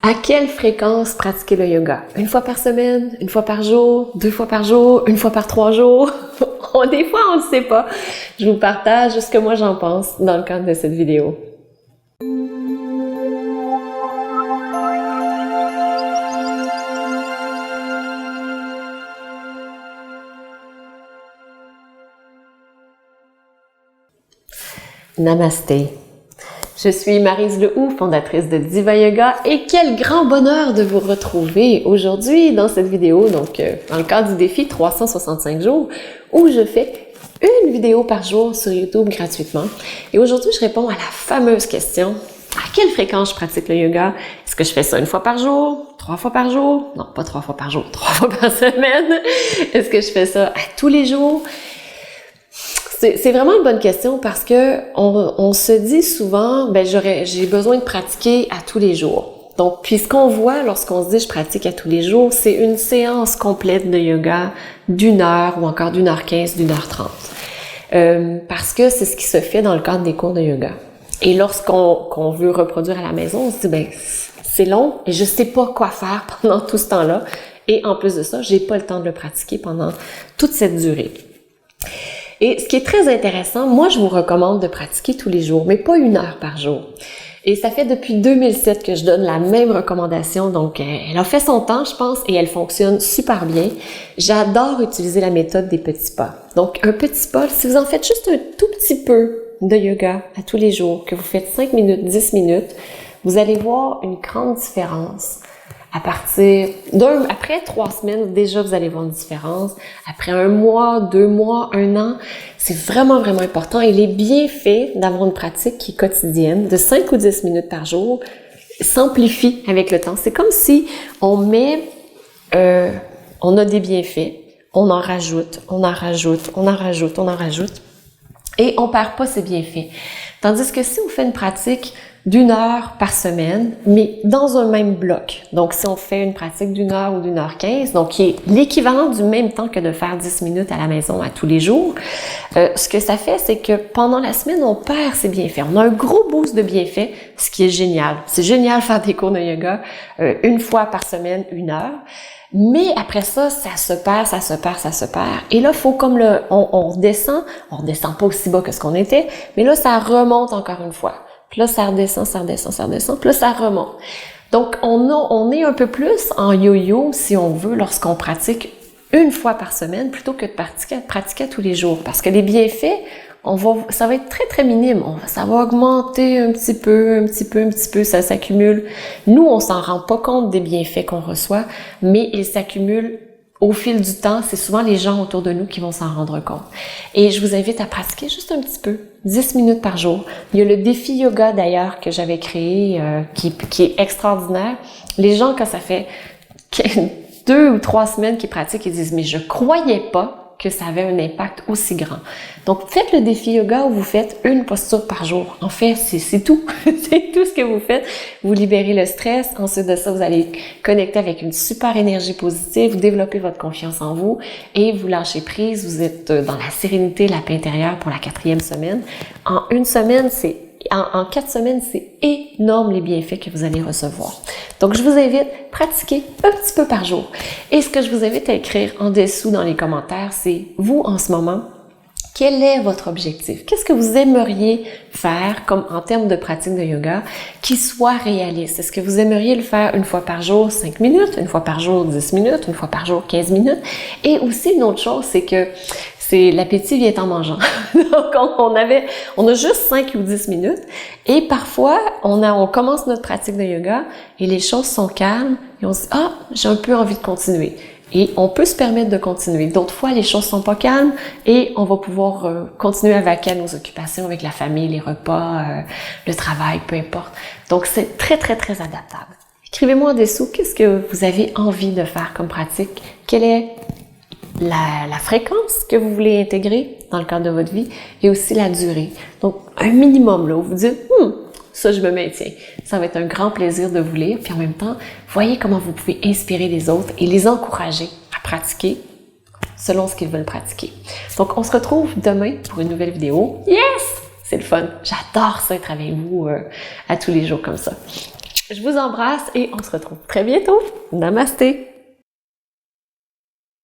À quelle fréquence pratiquer le yoga? Une fois par semaine? Une fois par jour? 2 fois par jour? Une fois par 3 jours? Des fois, on ne sait pas. Je vous partage ce que moi j'en pense dans le cadre de cette vidéo. Namasté. Je suis Maryse Lehoux, fondatrice de Diva Yoga, et quel grand bonheur de vous retrouver aujourd'hui dans cette vidéo, donc dans le cadre du défi 365 jours, où je fais une vidéo par jour sur YouTube gratuitement. Et aujourd'hui, je réponds à la fameuse question: à quelle fréquence je pratique le yoga? Est-ce que je fais ça 1 fois par jour? 3 fois par jour? Non, pas 3 fois par jour, 3 fois par semaine. Est-ce que je fais ça à tous les jours? C'est vraiment une bonne question parce que on se dit souvent, ben j'ai besoin de pratiquer à tous les jours. Donc, puis ce qu'on voit lorsqu'on se dit je pratique à tous les jours, c'est une séance complète de yoga d'1 heure ou encore d'1h15, d'1h30. Parce que c'est ce qui se fait dans le cadre des cours de yoga. Et lorsqu'on veut reproduire à la maison, on se dit, ben c'est long et je sais pas quoi faire pendant tout ce temps-là. Et en plus de ça, j'ai pas le temps de le pratiquer pendant toute cette durée. Et ce qui est très intéressant, moi je vous recommande de pratiquer tous les jours, mais pas 1 heure par jour. Et ça fait depuis 2007 que je donne la même recommandation, donc elle a fait son temps, je pense, et elle fonctionne super bien. J'adore utiliser la méthode des petits pas. Donc un petit pas, si vous en faites juste un tout petit peu de yoga à tous les jours, que vous faites 5 minutes, 10 minutes, vous allez voir une grande différence. À partir après 3 semaines, déjà, vous allez voir une différence. Après 1 mois, 2 mois, 1 an, c'est vraiment, vraiment important. Et les bienfaits d'avoir une pratique qui est quotidienne, de 5 ou 10 minutes par jour, s'amplifient avec le temps. C'est comme si on a des bienfaits, on en rajoute, on en rajoute, on en rajoute, on en rajoute, et on perd pas ces bienfaits. Tandis que si on fait une pratique d'1 heure par semaine, mais dans un même bloc. Donc, si on fait une pratique d'1 heure ou d'1h15, donc qui est l'équivalent du même temps que de faire 10 minutes à la maison à tous les jours, ce que ça fait, c'est que pendant la semaine, on perd ses bienfaits. On a un gros boost de bienfaits, ce qui est génial. C'est génial faire des cours de yoga 1 fois par semaine, 1 heure. Mais après ça, ça se perd, ça se perd, ça se perd. Et là, faut comme on redescend pas aussi bas que ce qu'on était, mais là, ça remonte encore une fois. Puis là, ça redescend, ça redescend, ça redescend, puis là, ça remonte. Donc, on est un peu plus en yo-yo, si on veut, lorsqu'on pratique 1 fois par semaine, plutôt que de pratiquer tous les jours. Parce que les bienfaits, ça va être très, très minime. Ça va augmenter un petit peu, ça s'accumule. Nous, on s'en rend pas compte des bienfaits qu'on reçoit, mais ils s'accumulent au fil du temps. C'est souvent les gens autour de nous qui vont s'en rendre compte. Et je vous invite à pratiquer juste un petit peu, 10 minutes par jour. Il y a le défi yoga d'ailleurs que j'avais créé, qui est extraordinaire. Les gens, quand ça fait 2 ou 3 semaines qu'ils pratiquent, ils disent « mais je croyais pas que ça avait un impact aussi grand ». Donc, faites le défi yoga où vous faites 1 posture par jour. En fait, c'est tout. C'est tout ce que vous faites. Vous libérez le stress. Ensuite de ça, vous allez connecter avec une super énergie positive, vous développez votre confiance en vous et vous lâchez prise. Vous êtes dans la sérénité, la paix intérieure pour la 4e semaine. En 1 semaine, en 4 semaines, c'est énorme les bienfaits que vous allez recevoir. Donc, je vous invite à pratiquer un petit peu par jour. Et ce que je vous invite à écrire en dessous dans les commentaires, c'est vous, en ce moment, quel est votre objectif? Qu'est-ce que vous aimeriez faire comme en termes de pratique de yoga qui soit réaliste? Est-ce que vous aimeriez le faire 1 fois par jour 5 minutes, 1 fois par jour 10 minutes, 1 fois par jour 15 minutes? Et aussi, une autre chose, c'est que l'appétit vient en mangeant. Donc, on a juste 5 ou 10 minutes et parfois, on commence notre pratique de yoga et les choses sont calmes et on se dit « Ah, j'ai un peu envie de continuer ». Et on peut se permettre de continuer. D'autres fois, les choses sont pas calmes et on va pouvoir continuer à vaquer à nos occupations avec la famille, les repas, le travail, peu importe. Donc, c'est très, très, très adaptable. Écrivez-moi en dessous qu'est-ce que vous avez envie de faire comme pratique. Quelle est la fréquence que vous voulez intégrer dans le cadre de votre vie et aussi la durée. Donc, un minimum là où vous dites ça, je me maintiens. Ça va être un grand plaisir de vous lire. Puis en même temps, voyez comment vous pouvez inspirer les autres et les encourager à pratiquer selon ce qu'ils veulent pratiquer. Donc, on se retrouve demain pour une nouvelle vidéo. Yes! C'est le fun. J'adore ça, être avec vous à tous les jours comme ça. Je vous embrasse et on se retrouve très bientôt. Namasté!